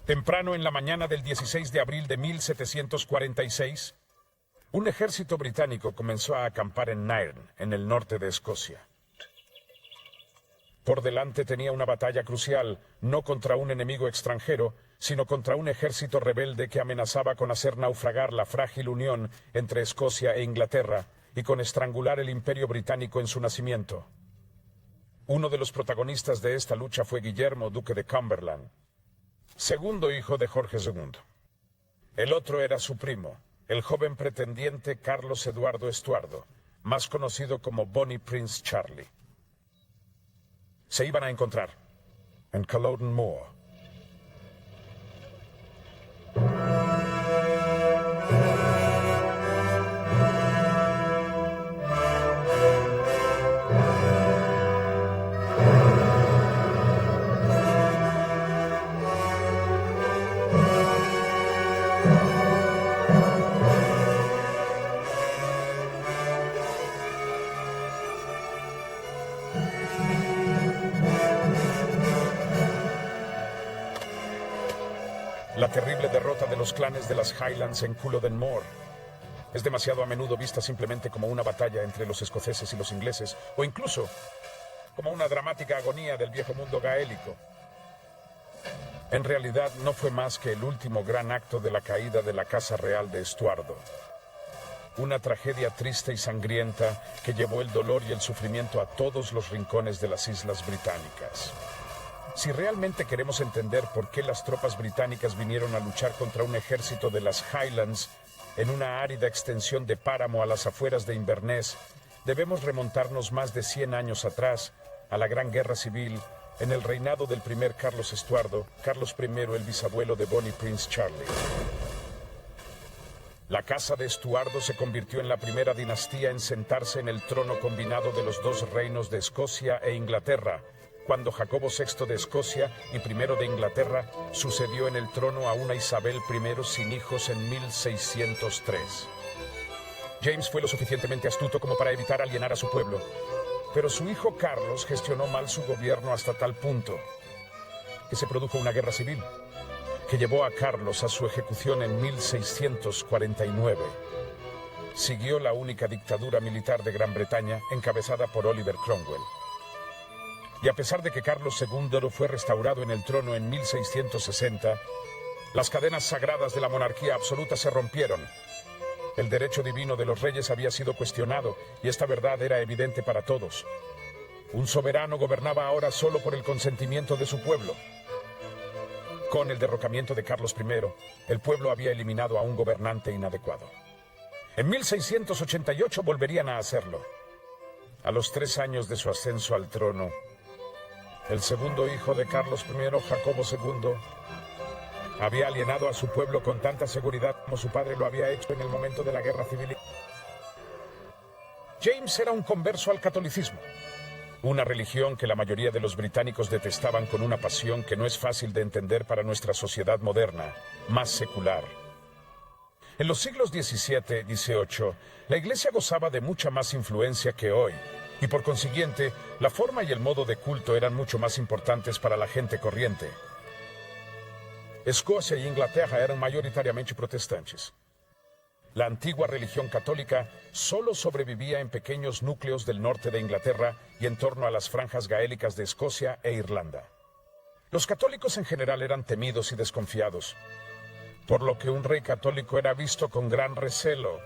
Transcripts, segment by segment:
Temprano en la mañana del 16 de abril de 1746, un ejército británico comenzó a acampar en Nairn, en el norte de Escocia. Por delante tenía una batalla crucial, no contra un enemigo extranjero, sino contra un ejército rebelde que amenazaba con hacer naufragar la frágil unión entre Escocia e Inglaterra y con estrangular el imperio británico en su nacimiento. Uno de los protagonistas de esta lucha fue Guillermo, duque de Cumberland, segundo hijo de Jorge II. El otro era su primo, el joven pretendiente Carlos Eduardo Estuardo, más conocido como Bonnie Prince Charlie. Se iban a encontrar en Culloden Moor. La terrible derrota de los clanes de las Highlands en Culloden Moor es demasiado a menudo vista simplemente como una batalla entre los escoceses y los ingleses, o incluso como una dramática agonía del viejo mundo gaélico. En realidad no fue más que el último gran acto de la caída de la Casa Real de Estuardo. Una tragedia triste y sangrienta que llevó el dolor y el sufrimiento a todos los rincones de las Islas Británicas. Si realmente queremos entender por qué las tropas británicas vinieron a luchar contra un ejército de las Highlands en una árida extensión de páramo a las afueras de Inverness, debemos remontarnos más de 100 años atrás, a la Gran Guerra Civil, en el reinado del primer Carlos Estuardo, Carlos I, el bisabuelo de Bonnie Prince Charlie. La casa de Estuardo se convirtió en la primera dinastía en sentarse en el trono combinado de los dos reinos de Escocia e Inglaterra, cuando Jacobo VI de Escocia y I de Inglaterra sucedió en el trono a una Isabel I sin hijos en 1603. James fue lo suficientemente astuto como para evitar alienar a su pueblo, pero su hijo Carlos gestionó mal su gobierno hasta tal punto que se produjo una guerra civil, que llevó a Carlos a su ejecución en 1649. Siguió la única dictadura militar de Gran Bretaña, encabezada por Oliver Cromwell. Y a pesar de que Carlos II fue restaurado en el trono en 1660, las cadenas sagradas de la monarquía absoluta se rompieron. El derecho divino de los reyes había sido cuestionado, y esta verdad era evidente para todos. Un soberano gobernaba ahora solo por el consentimiento de su pueblo. Con el derrocamiento de Carlos I, el pueblo había eliminado a un gobernante inadecuado. En 1688 volverían a hacerlo. A los 3 años de su ascenso al trono, el segundo hijo de Carlos I, Jacobo II, había alienado a su pueblo con tanta seguridad como su padre lo había hecho en el momento de la Guerra Civil. James era un converso al catolicismo, una religión que la mayoría de los británicos detestaban con una pasión que no es fácil de entender para nuestra sociedad moderna, más secular. En los siglos XVII y XVIII, la Iglesia gozaba de mucha más influencia que hoy, y por consiguiente, la forma y el modo de culto eran mucho más importantes para la gente corriente. Escocia e Inglaterra eran mayoritariamente protestantes. La antigua religión católica solo sobrevivía en pequeños núcleos del norte de Inglaterra y en torno a las franjas gaélicas de Escocia e Irlanda. Los católicos en general eran temidos y desconfiados, por lo que un rey católico era visto con gran recelo.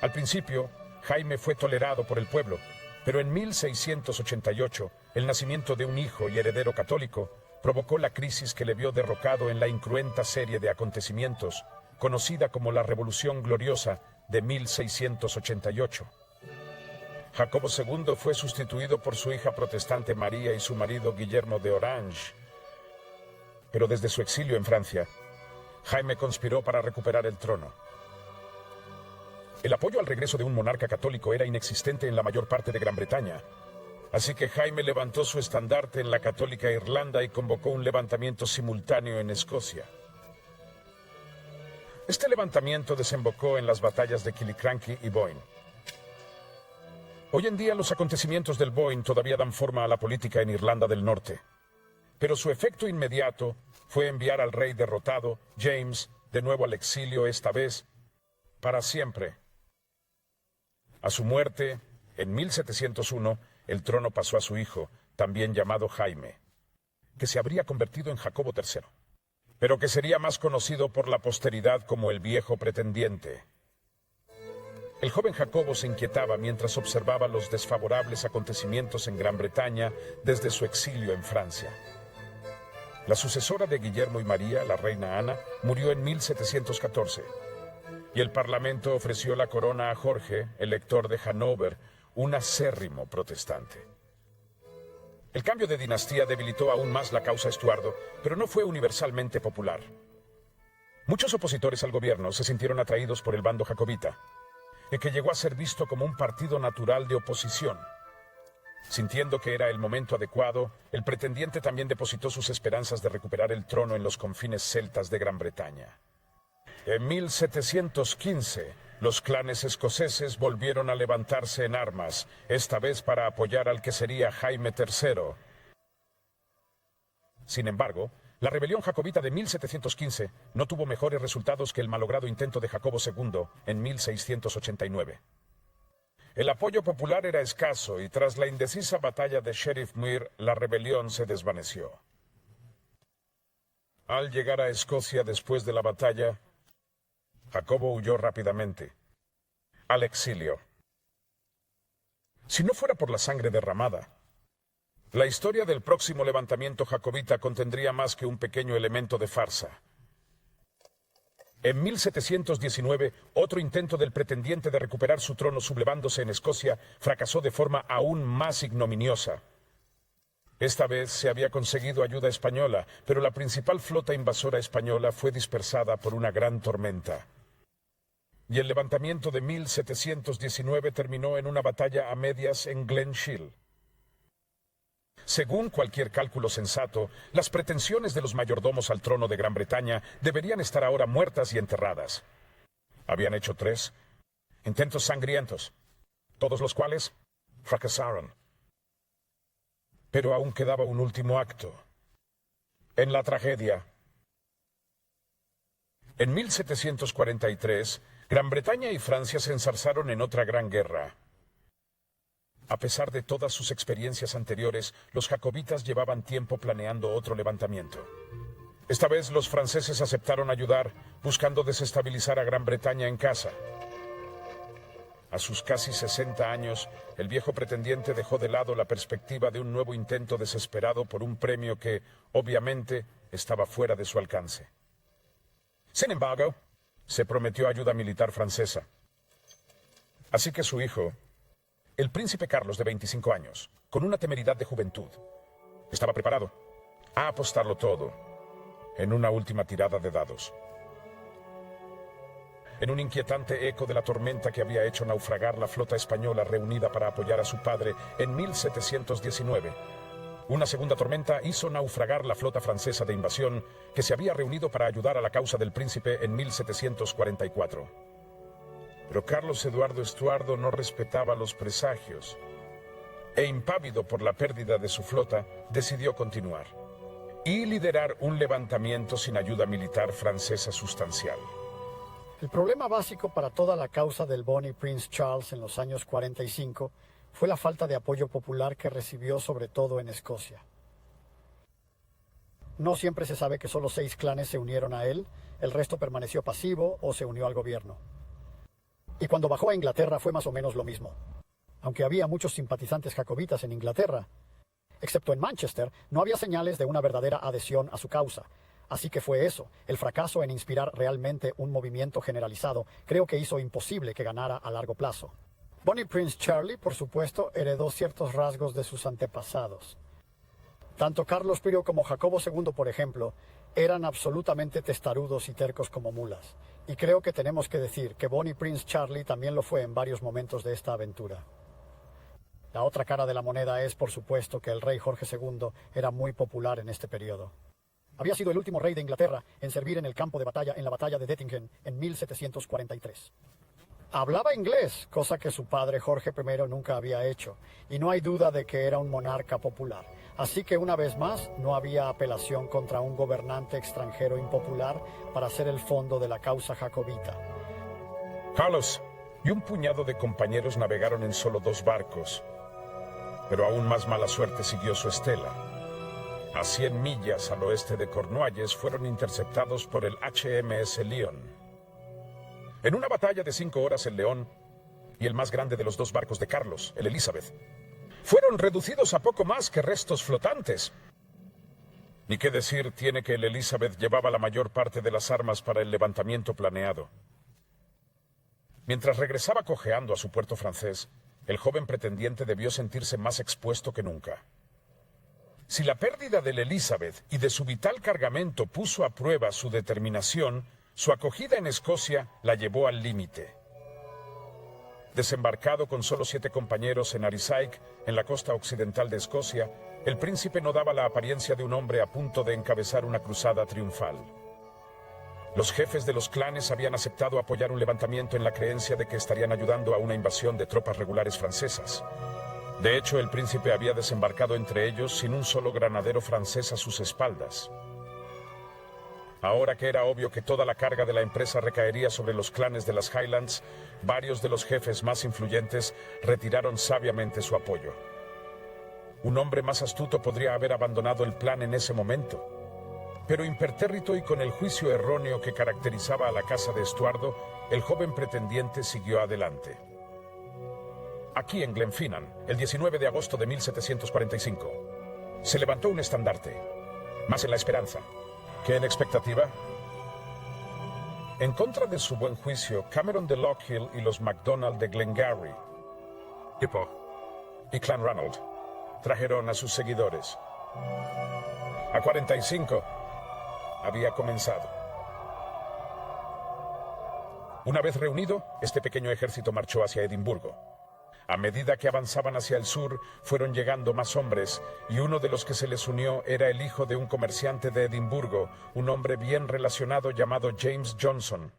Al principio, Jaime fue tolerado por el pueblo, pero en 1688, el nacimiento de un hijo y heredero católico provocó la crisis que le vio derrocado en la incruenta serie de acontecimientos conocida como la Revolución Gloriosa de 1688. Jacobo II fue sustituido por su hija protestante María y su marido Guillermo de Orange. Pero desde su exilio en Francia, Jaime conspiró para recuperar el trono. El apoyo al regreso de un monarca católico era inexistente en la mayor parte de Gran Bretaña, así que Jaime levantó su estandarte en la católica Irlanda y convocó un levantamiento simultáneo en Escocia. Este levantamiento desembocó en las batallas de Killiecrankie y Boyne. Hoy en día los acontecimientos del Boyne todavía dan forma a la política en Irlanda del Norte. pero su efecto inmediato fue enviar al rey derrotado, James, de nuevo al exilio, esta vez para siempre. A su muerte, en 1701, el trono pasó a su hijo, también llamado Jaime, que se habría convertido en Jacobo III, pero que sería más conocido por la posteridad como el viejo pretendiente. El joven Jacobo se inquietaba mientras observaba los desfavorables acontecimientos en Gran Bretaña desde su exilio en Francia. La sucesora de Guillermo y María, la reina Ana, murió en 1714, y el Parlamento ofreció la corona a Jorge, elector de Hannover, un acérrimo protestante. El cambio de dinastía debilitó aún más la causa Estuardo, pero no fue universalmente popular. Muchos opositores al gobierno se sintieron atraídos por el bando jacobita, y que llegó a ser visto como un partido natural de oposición. Sintiendo que era el momento adecuado, el pretendiente también depositó sus esperanzas de recuperar el trono en los confines celtas de Gran Bretaña. En 1715, los clanes escoceses volvieron a levantarse en armas, esta vez para apoyar al que sería Jaime III. Sin embargo, la rebelión jacobita de 1715 no tuvo mejores resultados que el malogrado intento de Jacobo II en 1689. El apoyo popular era escaso y tras la indecisa batalla de Sheriff Muir, la rebelión se desvaneció. Al llegar a Escocia después de la batalla, Jacobo huyó rápidamente al exilio. Si no fuera por la sangre derramada, la historia del próximo levantamiento jacobita contendría más que un pequeño elemento de farsa. En 1719, otro intento del pretendiente de recuperar su trono sublevándose en Escocia fracasó de forma aún más ignominiosa. Esta vez se había conseguido ayuda española, pero la principal flota invasora española fue dispersada por una gran tormenta. Y el levantamiento de 1719 terminó en una batalla a medias en Glen Shiel. Según cualquier cálculo sensato, las pretensiones de los mayordomos al trono de Gran Bretaña deberían estar ahora muertas y enterradas. Habían hecho 3 intentos sangrientos, todos los cuales fracasaron. Pero aún quedaba un último acto. En la tragedia. En 1743, Gran Bretaña y Francia se enzarzaron en otra gran guerra. A pesar de todas sus experiencias anteriores, los jacobitas llevaban tiempo planeando otro levantamiento. Esta vez los franceses aceptaron ayudar, buscando desestabilizar a Gran Bretaña en casa. A sus casi 60 años, el viejo pretendiente dejó de lado la perspectiva de un nuevo intento desesperado por un premio que, obviamente, estaba fuera de su alcance. Sin embargo, se prometió ayuda militar francesa. Así que su hijo, el príncipe Carlos, de 25 años, con una temeridad de juventud, estaba preparado a apostarlo todo en una última tirada de dados. En un inquietante eco de la tormenta que había hecho naufragar la flota española reunida para apoyar a su padre en 1719, una segunda tormenta hizo naufragar la flota francesa de invasión que se había reunido para ayudar a la causa del príncipe en 1744. Pero Carlos Eduardo Estuardo no respetaba los presagios e, impávido por la pérdida de su flota, decidió continuar y liderar un levantamiento sin ayuda militar francesa sustancial. El problema básico para toda la causa del Bonnie Prince Charles en los años 45 fue la falta de apoyo popular que recibió sobre todo en Escocia. No siempre se sabe que solo 6 clanes se unieron a él, el resto permaneció pasivo o se unió al gobierno. Y cuando bajó a Inglaterra fue más o menos lo mismo. Aunque había muchos simpatizantes jacobitas en Inglaterra, excepto en Manchester, no había señales de una verdadera adhesión a su causa. Así que fue eso, el fracaso en inspirar realmente un movimiento generalizado, creo que hizo imposible que ganara a largo plazo. Bonnie Prince Charlie, por supuesto, heredó ciertos rasgos de sus antepasados. Tanto Carlos I como Jacobo II, por ejemplo, eran absolutamente testarudos y tercos como mulas. Y creo que tenemos que decir que Bonnie Prince Charlie también lo fue en varios momentos de esta aventura. La otra cara de la moneda es, por supuesto, que el rey Jorge II era muy popular en este periodo. Había sido el último rey de Inglaterra en servir en el campo de batalla en la batalla de Dettingen en 1743. Hablaba inglés, cosa que su padre Jorge I nunca había hecho, y no hay duda de que era un monarca popular. Así que una vez más no había apelación contra un gobernante extranjero impopular para ser el fondo de la causa jacobita. Carlos y un puñado de compañeros navegaron en solo 2 barcos, pero aún más mala suerte siguió su estela. A 100 millas al oeste de Cornualles fueron interceptados por el HMS León. En una batalla de 5 horas, el León y el más grande de los 2 barcos de Carlos, el Elizabeth, fueron reducidos a poco más que restos flotantes. Ni qué decir tiene que el Elizabeth llevaba la mayor parte de las armas para el levantamiento planeado. Mientras regresaba cojeando a su puerto francés, el joven pretendiente debió sentirse más expuesto que nunca. Si la pérdida del Elizabeth y de su vital cargamento puso a prueba su determinación, su acogida en Escocia la llevó al límite. Desembarcado con solo 7 compañeros en Arisaig, en la costa occidental de Escocia, el príncipe no daba la apariencia de un hombre a punto de encabezar una cruzada triunfal. Los jefes de los clanes habían aceptado apoyar un levantamiento en la creencia de que estarían ayudando a una invasión de tropas regulares francesas. De hecho, el príncipe había desembarcado entre ellos sin un solo granadero francés a sus espaldas. Ahora que era obvio que toda la carga de la empresa recaería sobre los clanes de las Highlands, varios de los jefes más influyentes retiraron sabiamente su apoyo. Un hombre más astuto podría haber abandonado el plan en ese momento, pero impertérrito y con el juicio erróneo que caracterizaba a la casa de Estuardo, el joven pretendiente siguió adelante. Aquí en Glenfinnan, el 19 de agosto de 1745, se levantó un estandarte, más en la esperanza que en expectativa. En contra de su buen juicio, Cameron de Lockhill y los MacDonald de Glengarry, Hippo y Clanranald trajeron a sus seguidores. A 45 había comenzado. Una vez reunido, este pequeño ejército marchó hacia Edimburgo. A medida que avanzaban hacia el sur, fueron llegando más hombres, y uno de los que se les unió era el hijo de un comerciante de Edimburgo, un hombre bien relacionado llamado James Johnson.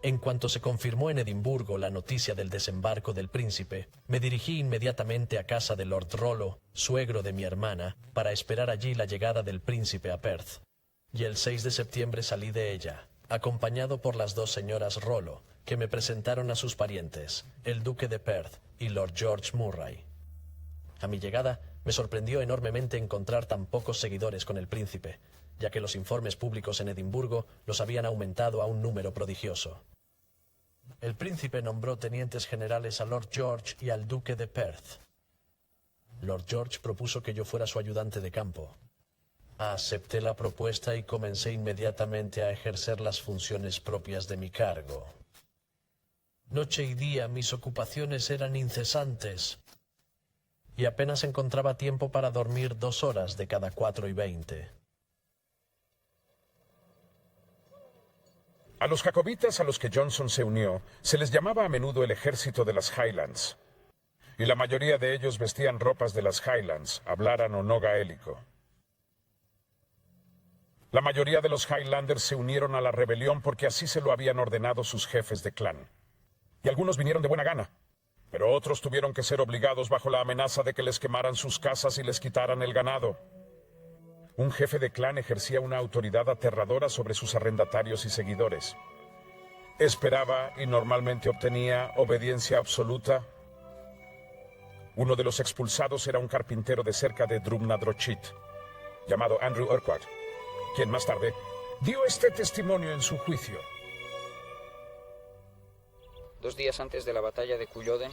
En cuanto se confirmó en Edimburgo la noticia del desembarco del príncipe, me dirigí inmediatamente a casa de Lord Rollo, suegro de mi hermana, para esperar allí la llegada del príncipe a Perth. Y el 6 de septiembre salí de ella, acompañado por las 2 señoras Rollo, que me presentaron a sus parientes, el duque de Perth y Lord George Murray. A mi llegada, me sorprendió enormemente encontrar tan pocos seguidores con el príncipe, ya que los informes públicos en Edimburgo los habían aumentado a un número prodigioso. El príncipe nombró tenientes generales a Lord George y al duque de Perth. Lord George propuso que yo fuera su ayudante de campo. Acepté la propuesta y comencé inmediatamente a ejercer las funciones propias de mi cargo. Noche y día mis ocupaciones eran incesantes y apenas encontraba tiempo para dormir 2 horas de cada 4:20. A los jacobitas a los que Johnson se unió se les llamaba a menudo el ejército de las Highlands, y la mayoría de ellos vestían ropas de las Highlands, hablaran o no gaélico. La mayoría de los Highlanders se unieron a la rebelión porque así se lo habían ordenado sus jefes de clan. Y algunos vinieron de buena gana, pero otros tuvieron que ser obligados bajo la amenaza de que les quemaran sus casas y les quitaran el ganado. Un jefe de clan ejercía una autoridad aterradora sobre sus arrendatarios y seguidores. Esperaba y normalmente obtenía obediencia absoluta. Uno de los expulsados era un carpintero de cerca de Drumnadrochit, llamado Andrew Urquhart, quien más tarde dio este testimonio en su juicio. 2 días antes de la batalla de Culloden,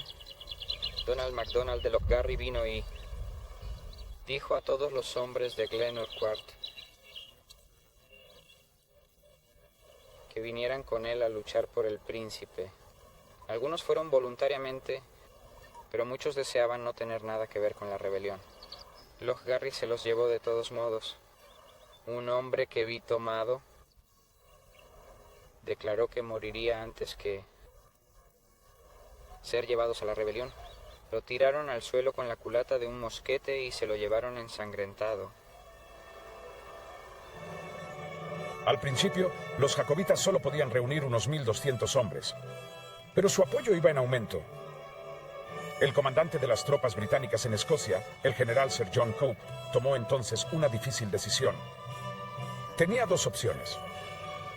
Donald MacDonald de Lochgarry vino y dijo a todos los hombres de Glen Urquhart que vinieran con él a luchar por el príncipe. Algunos fueron voluntariamente, pero muchos deseaban no tener nada que ver con la rebelión. Lochgarry se los llevó de todos modos. Un hombre que vi tomado declaró que moriría antes que ser llevados a la rebelión. Lo tiraron al suelo con la culata de un mosquete y se lo llevaron ensangrentado. Al principio, los jacobitas solo podían reunir unos 1.200 hombres. pero su apoyo iba en aumento. El comandante de las tropas británicas en Escocia, el general Sir John Cope, tomó entonces una difícil decisión. Tenía dos opciones.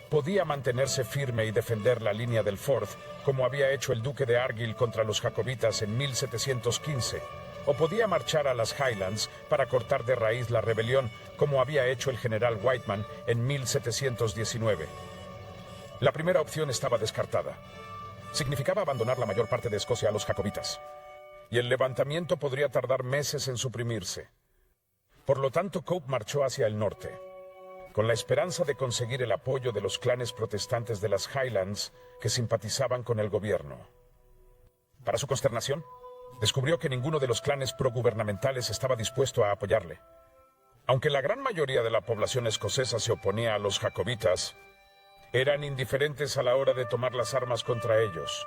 Podía mantenerse firme y defender la línea del Forth, como había hecho el duque de Argyll contra los jacobitas en 1715, o podía marchar a las Highlands para cortar de raíz la rebelión, como había hecho el general Whiteman en 1719. La primera opción estaba descartada. Significaba abandonar la mayor parte de Escocia a los jacobitas, y el levantamiento podría tardar meses en suprimirse. Por lo tanto, Cope marchó hacia el norte, con la esperanza de conseguir el apoyo de los clanes protestantes de las Highlands que simpatizaban con el gobierno. Para su consternación, descubrió que ninguno de los clanes progubernamentales estaba dispuesto a apoyarle. Aunque la gran mayoría de la población escocesa se oponía a los jacobitas, eran indiferentes a la hora de tomar las armas contra ellos.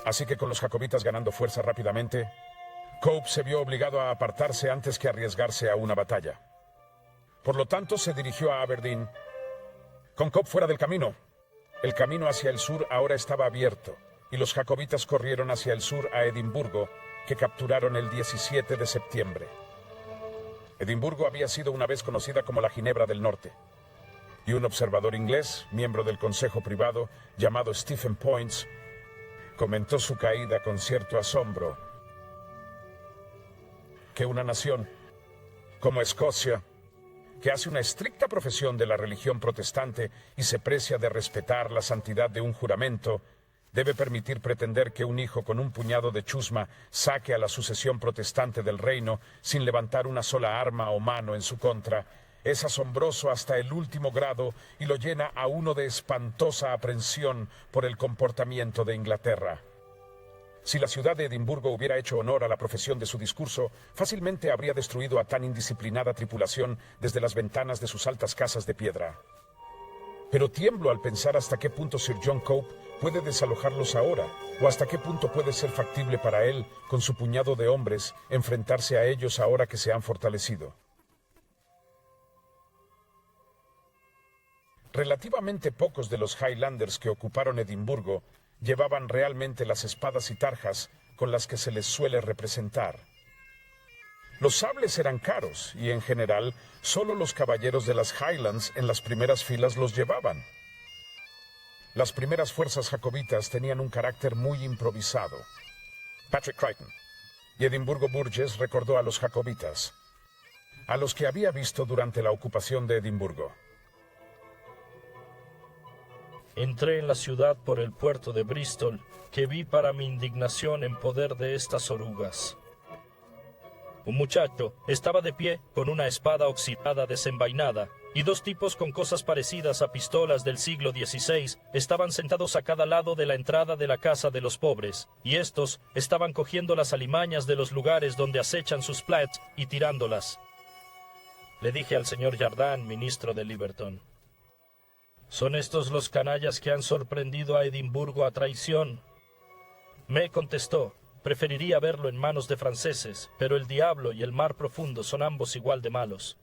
Así que con los jacobitas ganando fuerza rápidamente, Cope se vio obligado a apartarse antes que arriesgarse a una batalla. Por lo tanto, se dirigió a Aberdeen. Con Cope fuera del camino, el camino hacia el sur ahora estaba abierto, y los jacobitas corrieron hacia el sur a Edimburgo, que capturaron el 17 de septiembre. Edimburgo había sido una vez conocida como la Ginebra del Norte, y un observador inglés, miembro del Consejo Privado, llamado Stephen Poyntz, comentó su caída con cierto asombro. Que una nación como Escocia, que hace una estricta profesión de la religión protestante y se precia de respetar la santidad de un juramento, debe permitir pretender que un hijo con un puñado de chusma saque a la sucesión protestante del reino sin levantar una sola arma o mano en su contra. Es asombroso hasta el último grado y lo llena a uno de espantosa aprensión por el comportamiento de Inglaterra. Si la ciudad de Edimburgo hubiera hecho honor a la profesión de su discurso, fácilmente habría destruido a tan indisciplinada tripulación desde las ventanas de sus altas casas de piedra. Pero tiemblo al pensar hasta qué punto Sir John Cope puede desalojarlos ahora, o hasta qué punto puede ser factible para él, con su puñado de hombres, enfrentarse a ellos ahora que se han fortalecido. Relativamente pocos de los Highlanders que ocuparon Edimburgo llevaban realmente las espadas y tarjas con las que se les suele representar. Los sables eran caros y, en general, solo los caballeros de las Highlands en las primeras filas los llevaban. Las primeras fuerzas jacobitas tenían un carácter muy improvisado. Patrick Crichton y Edimburgo Burgess recordó a los jacobitas, a los que había visto durante la ocupación de Edimburgo. Entré en la ciudad por el puerto de Bristol, que vi para mi indignación en poder de estas orugas. Un muchacho estaba de pie con una espada oxidada desenvainada, y dos tipos con cosas parecidas a pistolas del siglo XVI estaban sentados a cada lado de la entrada de la casa de los pobres, y estos estaban cogiendo las alimañas de los lugares donde acechan sus plats y tirándolas. Le dije al señor Jardine, ministro de Liberton: ¿son estos los canallas que han sorprendido a Edimburgo a traición? Me contestó: preferiría verlo en manos de franceses, pero el diablo y el mar profundo son ambos igual de malos.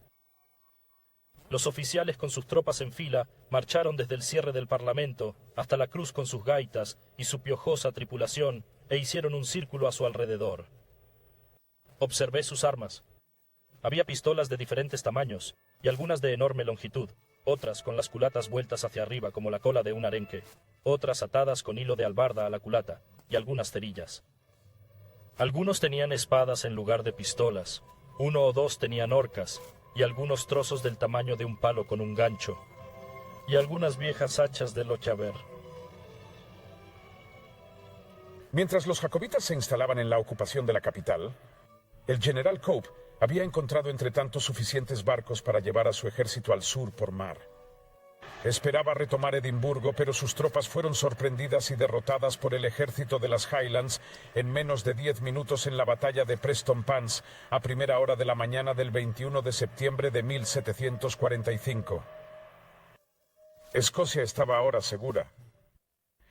Los oficiales con sus tropas en fila marcharon desde el cierre del Parlamento hasta la cruz con sus gaitas y su piojosa tripulación e hicieron un círculo a su alrededor. Observé sus armas. Había pistolas de diferentes tamaños y algunas de enorme longitud, otras con las culatas vueltas hacia arriba como la cola de un arenque, otras atadas con hilo de albarda a la culata y algunas cerillas. Algunos tenían espadas en lugar de pistolas, uno o dos tenían horcas y algunos trozos del tamaño de un palo con un gancho, y algunas viejas hachas de lochaber. Mientras los jacobitas se instalaban en la ocupación de la capital, el general Cope había encontrado entre tanto suficientes barcos para llevar a su ejército al sur por mar. Esperaba retomar Edimburgo, pero sus tropas fueron sorprendidas y derrotadas por el ejército de las Highlands en menos de 10 minutos en la batalla de Prestonpans a primera hora de la mañana del 21 de septiembre de 1745. Escocia estaba ahora segura,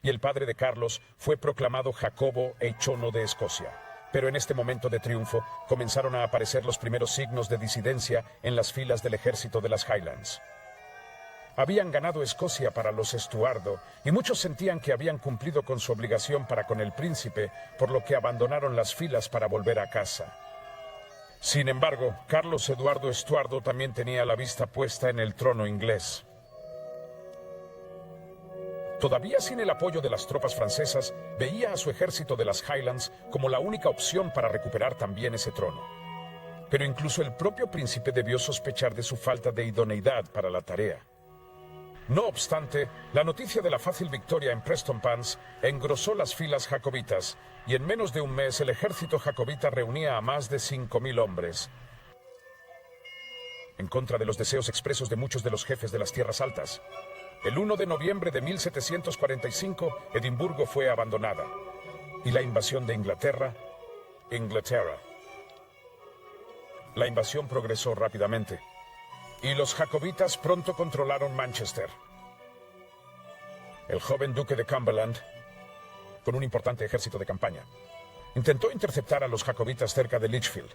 y el padre de Carlos fue proclamado Jacobo Eichono de Escocia. Pero en este momento de triunfo comenzaron a aparecer los primeros signos de disidencia en las filas del ejército de las Highlands. habían ganado Escocia para los Estuardo, y muchos sentían que habían cumplido con su obligación para con el príncipe, por lo que abandonaron las filas para volver a casa. Sin embargo, Carlos Eduardo Estuardo también tenía la vista puesta en el trono inglés. Todavía sin el apoyo de las tropas francesas, veía a su ejército de las Highlands como la única opción para recuperar también ese trono. Pero incluso el propio príncipe debió sospechar de su falta de idoneidad para la tarea. No obstante, la noticia de la fácil victoria en Prestonpans engrosó las filas jacobitas, y en menos de un mes el ejército jacobita reunía a más de 5.000 hombres. En contra de los deseos expresos de muchos de los jefes de las tierras altas, el 1 de noviembre de 1745, Edimburgo fue abandonada, y la invasión de Inglaterra. La invasión progresó rápidamente, y los jacobitas pronto controlaron Manchester. El joven duque de Cumberland, con un importante ejército de campaña, intentó interceptar a los jacobitas cerca de Lichfield,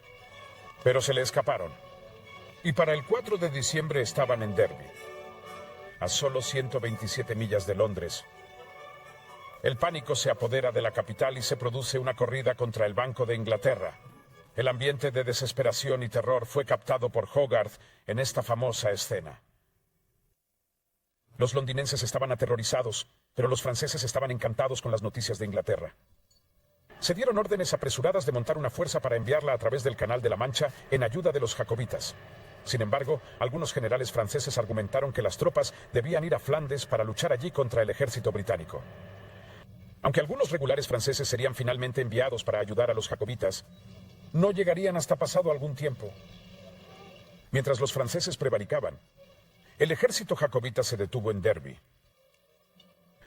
pero se le escaparon, y para el 4 de diciembre estaban en Derby, a solo 127 millas de Londres. El pánico se apodera de la capital y se produce una corrida contra el Banco de Inglaterra. El ambiente de desesperación y terror fue captado por Hogarth en esta famosa escena. Los londinenses estaban aterrorizados, pero los franceses estaban encantados con las noticias de Inglaterra. Se dieron órdenes apresuradas de montar una fuerza para enviarla a través del Canal de la Mancha en ayuda de los jacobitas. Sin embargo, algunos generales franceses argumentaron que las tropas debían ir a Flandes para luchar allí contra el ejército británico. Aunque algunos regulares franceses serían finalmente enviados para ayudar a los jacobitas, no llegarían hasta pasado algún tiempo. Mientras los franceses prevaricaban, el ejército jacobita se detuvo en Derby.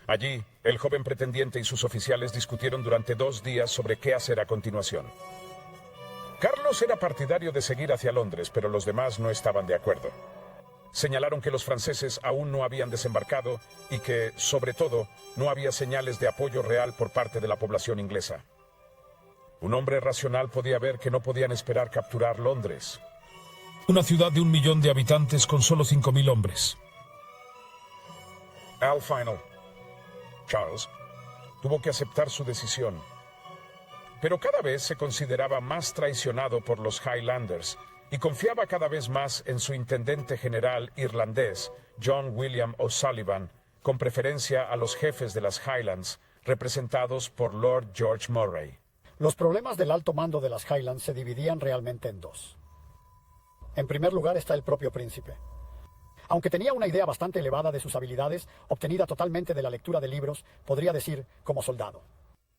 Allí, el joven pretendiente y sus oficiales discutieron durante 2 días sobre qué hacer a continuación. Carlos era partidario de seguir hacia Londres, pero los demás no estaban de acuerdo. Señalaron que los franceses aún no habían desembarcado y que, sobre todo, no había señales de apoyo real por parte de la población inglesa. Un hombre racional podía ver que no podían esperar capturar Londres, una ciudad de 1 millón de habitantes con solo 5.000 hombres. Al final, Charles tuvo que aceptar su decisión, pero cada vez se consideraba más traicionado por los Highlanders y confiaba cada vez más en su intendente general irlandés, John William O'Sullivan, con preferencia a los jefes de las Highlands, representados por Lord George Murray. Los problemas del alto mando de las Highlands se dividían realmente en 2. En primer lugar está el propio príncipe. Aunque tenía una idea bastante elevada de sus habilidades, obtenida totalmente de la lectura de libros, podría decir, como soldado.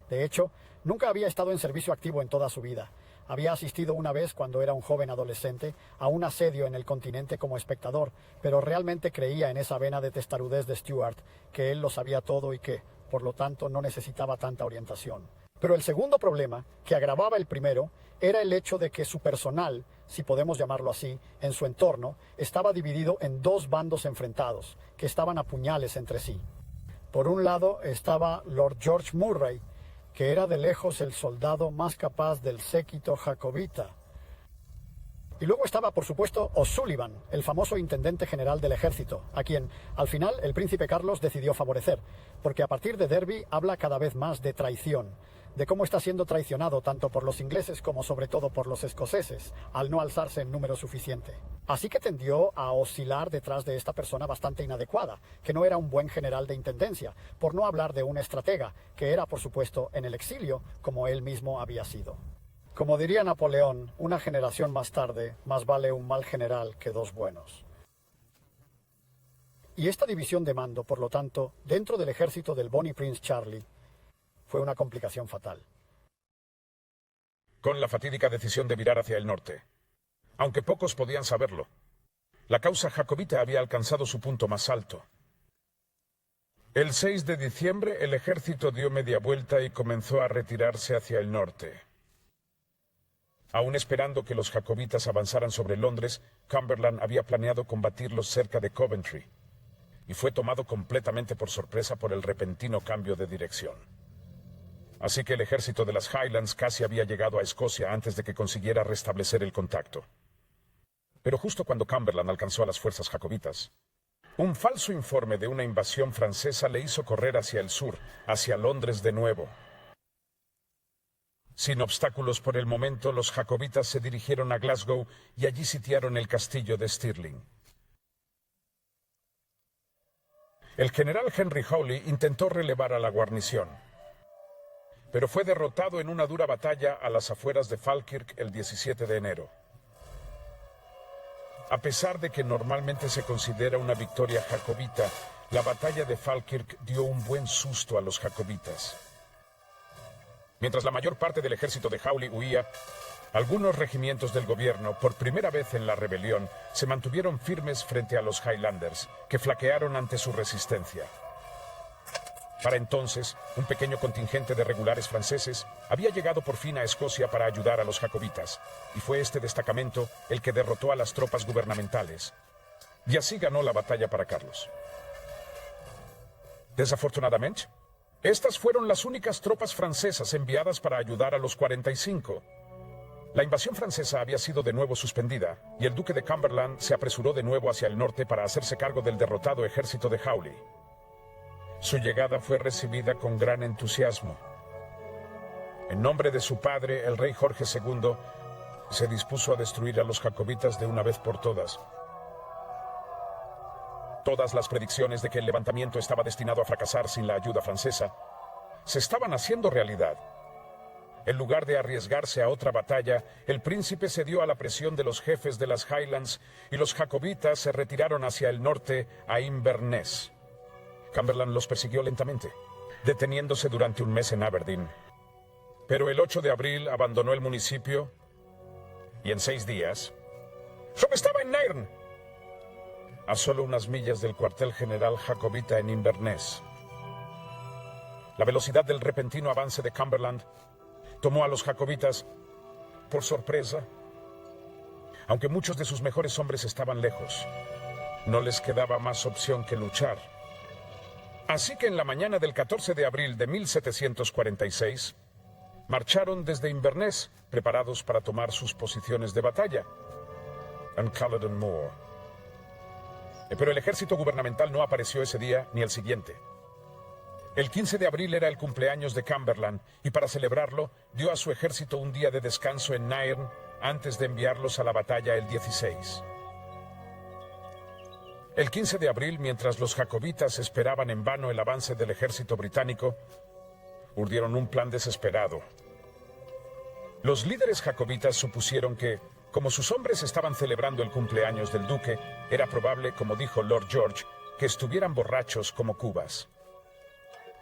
De hecho, nunca había estado en servicio activo en toda su vida. Había asistido una vez, cuando era un joven adolescente, a un asedio en el continente como espectador, pero realmente creía en esa vena de testarudez de Stuart, que él lo sabía todo y que, por lo tanto, no necesitaba tanta orientación. Pero el segundo problema, que agravaba el primero, era el hecho de que su personal, si podemos llamarlo así, en su entorno, estaba dividido en 2 bandos enfrentados, que estaban a puñales entre sí. Por un lado estaba Lord George Murray, que era de lejos el soldado más capaz del séquito jacobita. Y luego estaba, por supuesto, O'Sullivan, el famoso intendente general del ejército, a quien, al final, el príncipe Carlos decidió favorecer, porque a partir de Derby habla cada vez más de traición, de cómo está siendo traicionado tanto por los ingleses como sobre todo por los escoceses, al no alzarse en número suficiente. Así que tendió a oscilar detrás de esta persona bastante inadecuada, que no era un buen general de intendencia, por no hablar de un estratega, que era, por supuesto, en el exilio, como él mismo había sido. Como diría Napoleón, una generación más tarde, más vale un mal general que 2 buenos. Y esta división de mando, por lo tanto, dentro del ejército del Bonnie Prince Charlie, fue una complicación fatal. Con la fatídica decisión de virar hacia el norte, aunque pocos podían saberlo, la causa jacobita había alcanzado su punto más alto. El 6 de diciembre el ejército dio media vuelta y comenzó a retirarse hacia el norte. Aún esperando que los jacobitas avanzaran sobre Londres, Cumberland había planeado combatirlos cerca de Coventry, y fue tomado completamente por sorpresa por el repentino cambio de dirección. Así que el ejército de las Highlands casi había llegado a Escocia antes de que consiguiera restablecer el contacto. Pero justo cuando Cumberland alcanzó a las fuerzas jacobitas, Un falso informe de una invasión francesa le hizo correr hacia el sur, hacia Londres de nuevo. Sin obstáculos por el momento, los jacobitas se dirigieron a Glasgow y allí sitiaron el castillo de Stirling. El general Henry Hawley intentó relevar a la guarnición, pero fue derrotado en una dura batalla a las afueras de Falkirk el 17 de enero. A pesar de que normalmente se considera una victoria jacobita, la batalla de Falkirk dio un buen susto a los jacobitas. Mientras la mayor parte del ejército de Hawley huía, algunos regimientos del gobierno, por primera vez en la rebelión, se mantuvieron firmes frente a los Highlanders, que flaquearon ante su resistencia. Para entonces, un pequeño contingente de regulares franceses había llegado por fin a Escocia para ayudar a los jacobitas, y fue este destacamento el que derrotó a las tropas gubernamentales, y así ganó la batalla para Carlos. Desafortunadamente, estas fueron las únicas tropas francesas enviadas para ayudar a los 45. La invasión francesa había sido de nuevo suspendida, y el duque de Cumberland se apresuró de nuevo hacia el norte para hacerse cargo del derrotado ejército de Hawley. Su llegada fue recibida con gran entusiasmo. En nombre de su padre, el rey Jorge II, se dispuso a destruir a los jacobitas de una vez por todas. Todas las predicciones de que el levantamiento estaba destinado a fracasar sin la ayuda francesa se estaban haciendo realidad. En lugar de arriesgarse a otra batalla, el príncipe cedió a la presión de los jefes de las Highlands y los jacobitas se retiraron hacia el norte a Inverness. Cumberland los persiguió lentamente, deteniéndose durante un mes en Aberdeen. Pero el 8 de abril abandonó el municipio y en 6 días estaba en Nairn, a solo unas millas del cuartel general jacobita en Inverness. La velocidad del repentino avance de Cumberland tomó a los jacobitas por sorpresa. Aunque muchos de sus mejores hombres estaban lejos, no les quedaba más opción que luchar. Así que en la mañana del 14 de abril de 1746, marcharon desde Inverness, preparados para tomar sus posiciones de batalla en Culloden Moor. Pero el ejército gubernamental no apareció ese día ni el siguiente. El 15 de abril era el cumpleaños de Cumberland, y para celebrarlo, dio a su ejército un día de descanso en Nairn antes de enviarlos a la batalla el 16. El 15 de abril, mientras los jacobitas esperaban en vano el avance del ejército británico, urdieron un plan desesperado. Los líderes jacobitas supusieron que, como sus hombres estaban celebrando el cumpleaños del duque, era probable, como dijo Lord George, que estuvieran borrachos como cubas.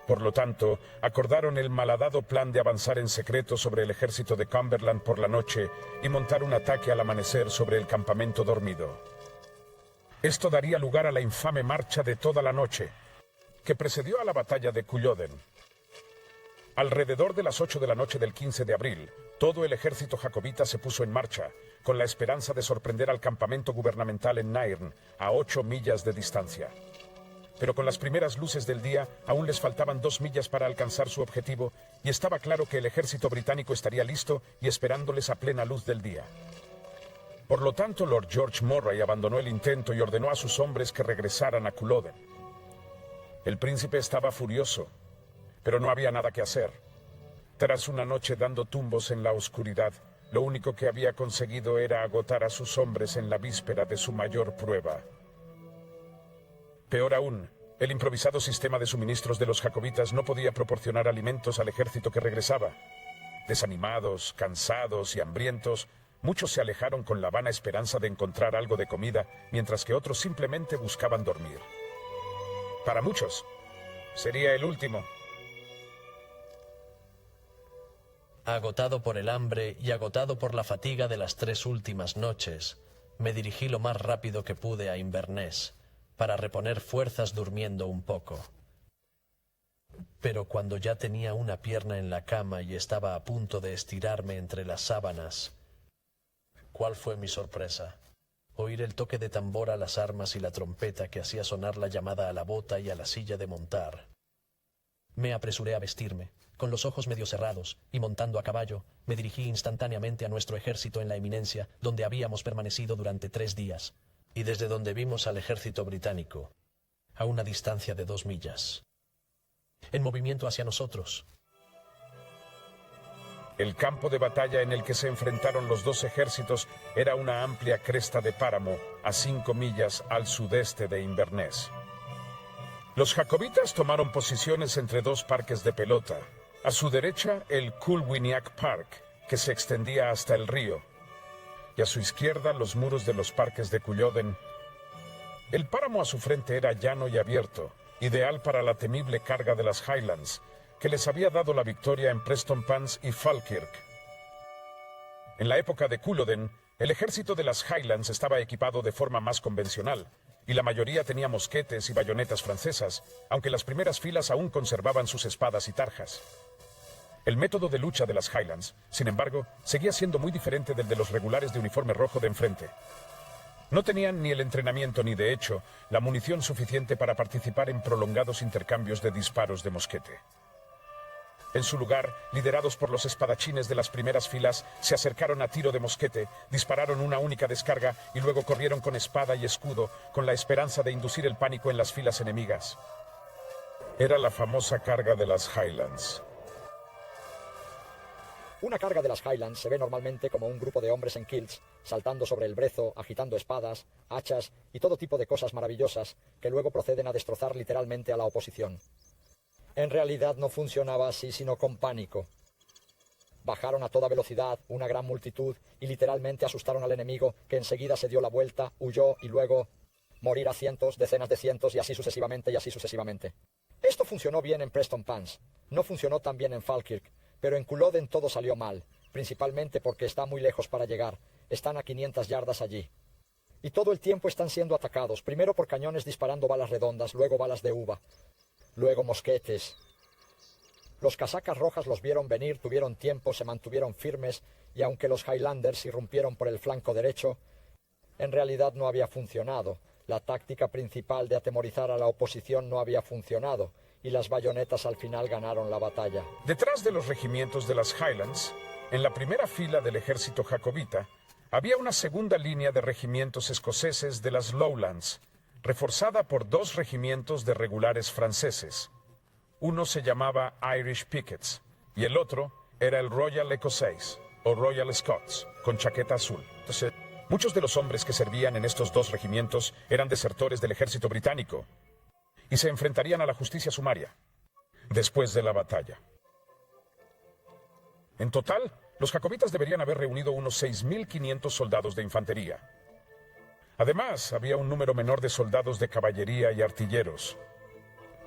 Por lo tanto, acordaron el malhadado plan de avanzar en secreto sobre el ejército de Cumberland por la noche y montar un ataque al amanecer sobre el campamento dormido. Esto daría lugar a la infame marcha de toda la noche, que precedió a la batalla de Culloden. Alrededor de las 8 de la noche del 15 de abril, todo el ejército jacobita se puso en marcha, con la esperanza de sorprender al campamento gubernamental en Nairn, a 8 millas de distancia. Pero con las primeras luces del día, aún les faltaban 2 millas para alcanzar su objetivo, y estaba claro que el ejército británico estaría listo y esperándoles a plena luz del día. Por lo tanto, Lord George Murray abandonó el intento y ordenó a sus hombres que regresaran a Culloden. El príncipe estaba furioso, pero no había nada que hacer. Tras una noche dando tumbos en la oscuridad, lo único que había conseguido era agotar a sus hombres en la víspera de su mayor prueba. Peor aún, el improvisado sistema de suministros de los jacobitas no podía proporcionar alimentos al ejército que regresaba. Desanimados, cansados y hambrientos, muchos se alejaron con la vana esperanza de encontrar algo de comida, mientras que otros simplemente buscaban dormir. Para muchos, sería el último. Agotado por el hambre y agotado por la fatiga de las 3 últimas noches, me dirigí lo más rápido que pude a Inverness, para reponer fuerzas durmiendo un poco. Pero cuando ya tenía una pierna en la cama y estaba a punto de estirarme entre las sábanas, ¿cuál fue mi sorpresa? Oír el toque de tambor a las armas y la trompeta que hacía sonar la llamada a la bota y a la silla de montar. Me apresuré a vestirme, con los ojos medio cerrados, y montando a caballo, me dirigí instantáneamente a nuestro ejército en la eminencia, donde habíamos permanecido durante 3 días, y desde donde vimos al ejército británico, a una distancia de 2 millas, en movimiento hacia nosotros. El campo de batalla en el que se enfrentaron los dos ejércitos era una amplia cresta de páramo a 5 millas al sudeste de Inverness. Los jacobitas tomaron posiciones entre dos parques de pelota. A su derecha, el Culwiniac Park, que se extendía hasta el río, y a su izquierda los muros de los parques de Culloden. El páramo a su frente era llano y abierto, ideal para la temible carga de las Highlands, que les había dado la victoria en Prestonpans y Falkirk. En la época de Culloden, el ejército de las Highlands estaba equipado de forma más convencional, y la mayoría tenía mosquetes y bayonetas francesas, aunque las primeras filas aún conservaban sus espadas y tarjas. El método de lucha de las Highlands, sin embargo, seguía siendo muy diferente del de los regulares de uniforme rojo de enfrente. No tenían ni el entrenamiento ni, de hecho, la munición suficiente para participar en prolongados intercambios de disparos de mosquete. En su lugar, liderados por los espadachines de las primeras filas, se acercaron a tiro de mosquete, dispararon una única descarga y luego corrieron con espada y escudo, con la esperanza de inducir el pánico en las filas enemigas. Era la famosa carga de las Highlands. Una carga de las Highlands se ve normalmente como un grupo de hombres en kilts, saltando sobre el brezo, agitando espadas, hachas y todo tipo de cosas maravillosas que luego proceden a destrozar literalmente a la oposición. En realidad no funcionaba así, sino con pánico. Bajaron a toda velocidad, una gran multitud, y literalmente asustaron al enemigo, que enseguida se dio la vuelta, huyó y luego morir a cientos, decenas de cientos y así sucesivamente y así sucesivamente. Esto funcionó bien en Prestonpans, no funcionó tan bien en Falkirk, pero en Culloden todo salió mal, principalmente porque está muy lejos para llegar, están a 500 yardas allí. Y todo el tiempo están siendo atacados, primero por cañones disparando balas redondas, luego balas de uva, luego mosquetes. Los casacas rojas los vieron venir, tuvieron tiempo, se mantuvieron firmes, y aunque los Highlanders irrumpieron por el flanco derecho, en realidad no había funcionado. La táctica principal de atemorizar a la oposición no había funcionado, y las bayonetas al final ganaron la batalla. Detrás de los regimientos de las Highlands, en la primera fila del ejército jacobita, había una segunda línea de regimientos escoceses de las Lowlands, reforzada por 2 regimientos de regulares franceses. Uno se llamaba Irish Pickets y el otro era el Royal Écossais o Royal Scots, con chaqueta azul. Entonces, muchos de los hombres que servían en estos 2 regimientos eran desertores del ejército británico y se enfrentarían a la justicia sumaria después de la batalla. En total, los jacobitas deberían haber reunido unos 6.500 soldados de infantería. Además, había un número menor de soldados de caballería y artilleros.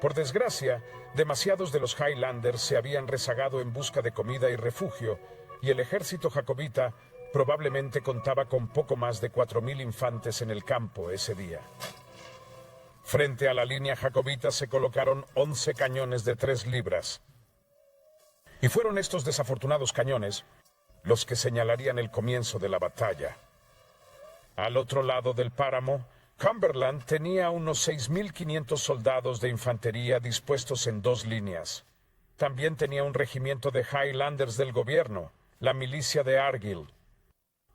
Por desgracia, demasiados de los Highlanders se habían rezagado en busca de comida y refugio, y el ejército jacobita probablemente contaba con poco más de 4.000 infantes en el campo ese día. Frente a la línea jacobita se colocaron 11 cañones de 3 libras. Y fueron estos desafortunados cañones los que señalarían el comienzo de la batalla. Al otro lado del páramo, Cumberland tenía unos 6.500 soldados de infantería dispuestos en 2 líneas. También tenía un regimiento de Highlanders del gobierno, la milicia de Argyll,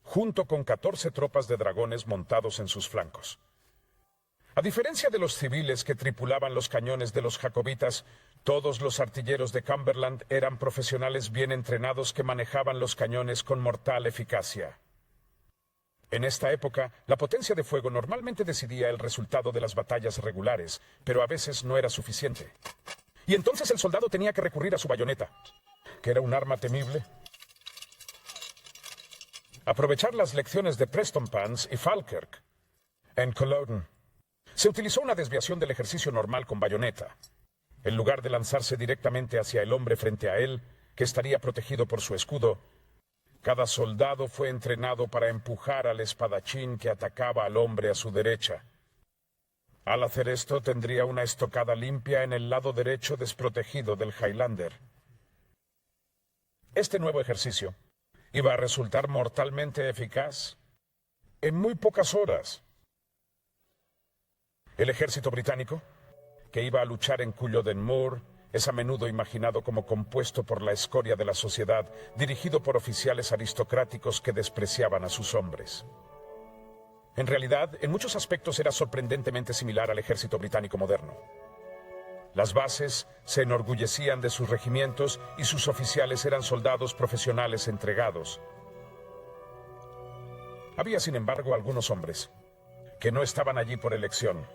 junto con 14 tropas de dragones montados en sus flancos. A diferencia de los civiles que tripulaban los cañones de los jacobitas, todos los artilleros de Cumberland eran profesionales bien entrenados que manejaban los cañones con mortal eficacia. En esta época, la potencia de fuego normalmente decidía el resultado de las batallas regulares, pero a veces no era suficiente. Y entonces el soldado tenía que recurrir a su bayoneta, que era un arma temible. Aprovechar las lecciones de Prestonpans y Falkirk. En Culloden se utilizó una desviación del ejercicio normal con bayoneta. En lugar de lanzarse directamente hacia el hombre frente a él, que estaría protegido por su escudo, cada soldado fue entrenado para empujar al espadachín que atacaba al hombre a su derecha. Al hacer esto, tendría una estocada limpia en el lado derecho desprotegido del Highlander. Este nuevo ejercicio iba a resultar mortalmente eficaz en muy pocas horas. El ejército británico, que iba a luchar en Culloden Moor, es a menudo imaginado como compuesto por la escoria de la sociedad, dirigido por oficiales aristocráticos que despreciaban a sus hombres. En realidad, en muchos aspectos era sorprendentemente similar al ejército británico moderno. Las bases se enorgullecían de sus regimientos y sus oficiales eran soldados profesionales entregados. Había, sin embargo, algunos hombres que no estaban allí por elección,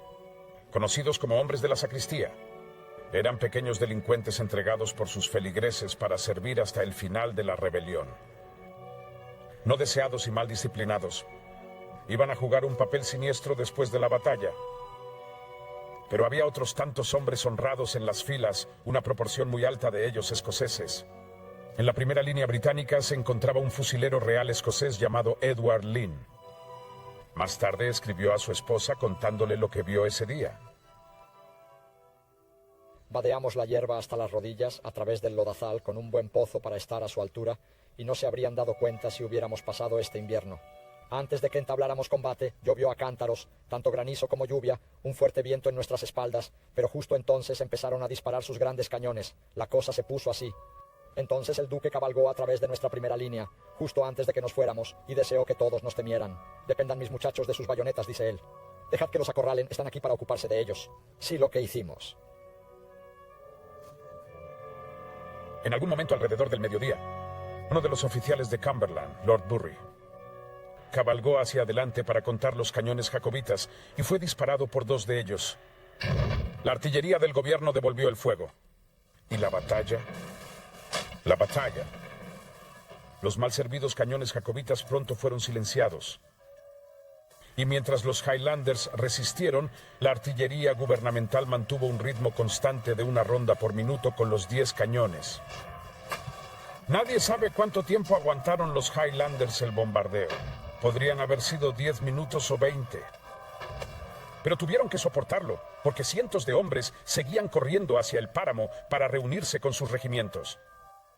conocidos como hombres de la sacristía. Eran pequeños delincuentes entregados por sus feligreses para servir hasta el final de la rebelión. No deseados y mal disciplinados, iban a jugar un papel siniestro después de la batalla. Pero había otros tantos hombres honrados en las filas, una proporción muy alta de ellos escoceses. En la primera línea británica se encontraba un fusilero real escocés llamado Edward Lynn. Más tarde escribió a su esposa contándole lo que vio ese día. Vadeamos la hierba hasta las rodillas a través del lodazal con un buen pozo para estar a su altura y no se habrían dado cuenta si hubiéramos pasado este invierno. Antes de que entabláramos combate, llovió a cántaros, tanto granizo como lluvia, un fuerte viento en nuestras espaldas, pero justo entonces empezaron a disparar sus grandes cañones. La cosa se puso así. Entonces el duque cabalgó a través de nuestra primera línea, justo antes de que nos fuéramos, y deseó que todos nos temieran. Dependan mis muchachos de sus bayonetas, dice él. Dejad que los acorralen, están aquí para ocuparse de ellos. Sí, lo que hicimos. En algún momento alrededor del mediodía, uno de los oficiales de Cumberland, Lord Bury, cabalgó hacia adelante para contar los cañones jacobitas y fue disparado por dos de ellos. La artillería del gobierno devolvió el fuego. ¿Y la batalla? La batalla. Los mal servidos cañones jacobitas pronto fueron silenciados. Y mientras los Highlanders resistieron, la artillería gubernamental mantuvo un ritmo constante de una ronda por minuto con los 10 cañones. Nadie sabe cuánto tiempo aguantaron los Highlanders el bombardeo. Podrían haber sido 10 minutos o 20. Pero tuvieron que soportarlo, porque cientos de hombres seguían corriendo hacia el páramo para reunirse con sus regimientos.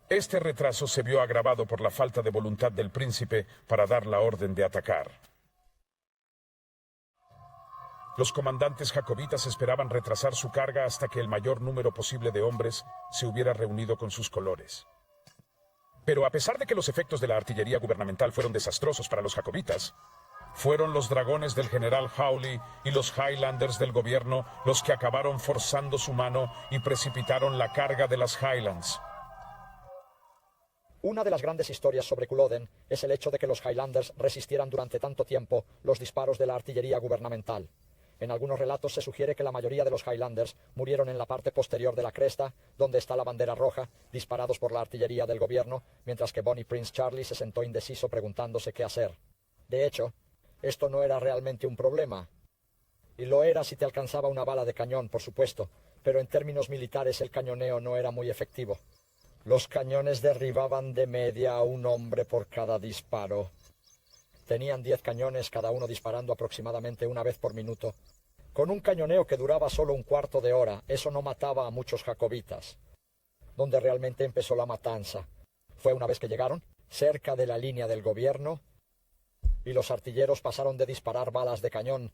Este retraso se vio agravado por la falta de voluntad del príncipe para dar la orden de atacar. Los comandantes jacobitas esperaban retrasar su carga hasta que el mayor número posible de hombres se hubiera reunido con sus colores. Pero a pesar de que los efectos de la artillería gubernamental fueron desastrosos para los jacobitas, fueron los dragones del general Hawley y los Highlanders del gobierno los que acabaron forzando su mano y precipitaron la carga de las Highlands. Una de las grandes historias sobre Culloden es el hecho de que los Highlanders resistieran durante tanto tiempo los disparos de la artillería gubernamental. En algunos relatos se sugiere que la mayoría de los Highlanders murieron en la parte posterior de la cresta, donde está la bandera roja, disparados por la artillería del gobierno, mientras que Bonnie Prince Charlie se sentó indeciso preguntándose qué hacer. De hecho, esto no era realmente un problema. Y lo era si te alcanzaba una bala de cañón, por supuesto, pero en términos militares el cañoneo no era muy efectivo. Los cañones derribaban de media a un hombre por cada disparo. Tenían 10 cañones, cada uno disparando aproximadamente una vez por minuto. Con un cañoneo que duraba solo un cuarto de hora, eso no mataba a muchos jacobitas. Donde realmente empezó la matanza fue una vez que llegaron cerca de la línea del gobierno y los artilleros pasaron de disparar balas de cañón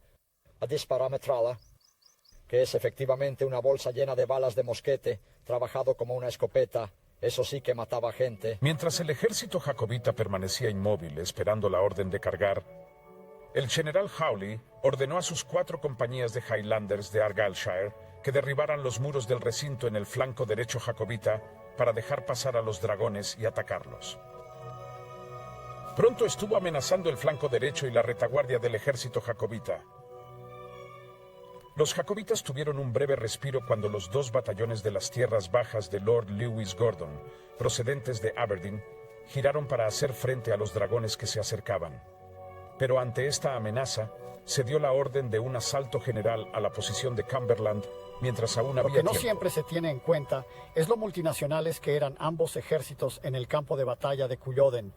a disparar metralla, que es efectivamente una bolsa llena de balas de mosquete, trabajado como una escopeta. Eso sí que mataba gente. Mientras el ejército jacobita permanecía inmóvil esperando la orden de cargar, el general Hawley ordenó a sus 4 compañías de Highlanders de Argyllshire que derribaran los muros del recinto en el flanco derecho jacobita para dejar pasar a los dragones y atacarlos. Pronto estuvo amenazando el flanco derecho y la retaguardia del ejército jacobita. Los jacobitas tuvieron un breve respiro cuando los 2 batallones de las tierras bajas de Lord Lewis Gordon, procedentes de Aberdeen, giraron para hacer frente a los dragones que se acercaban. Pero ante esta amenaza, se dio la orden de un asalto general a la posición de Cumberland, mientras aún había tiempo. Lo que no tiempo. siempre se tiene en cuenta es lo multinacionales que eran ambos ejércitos en el campo de batalla de Culloden.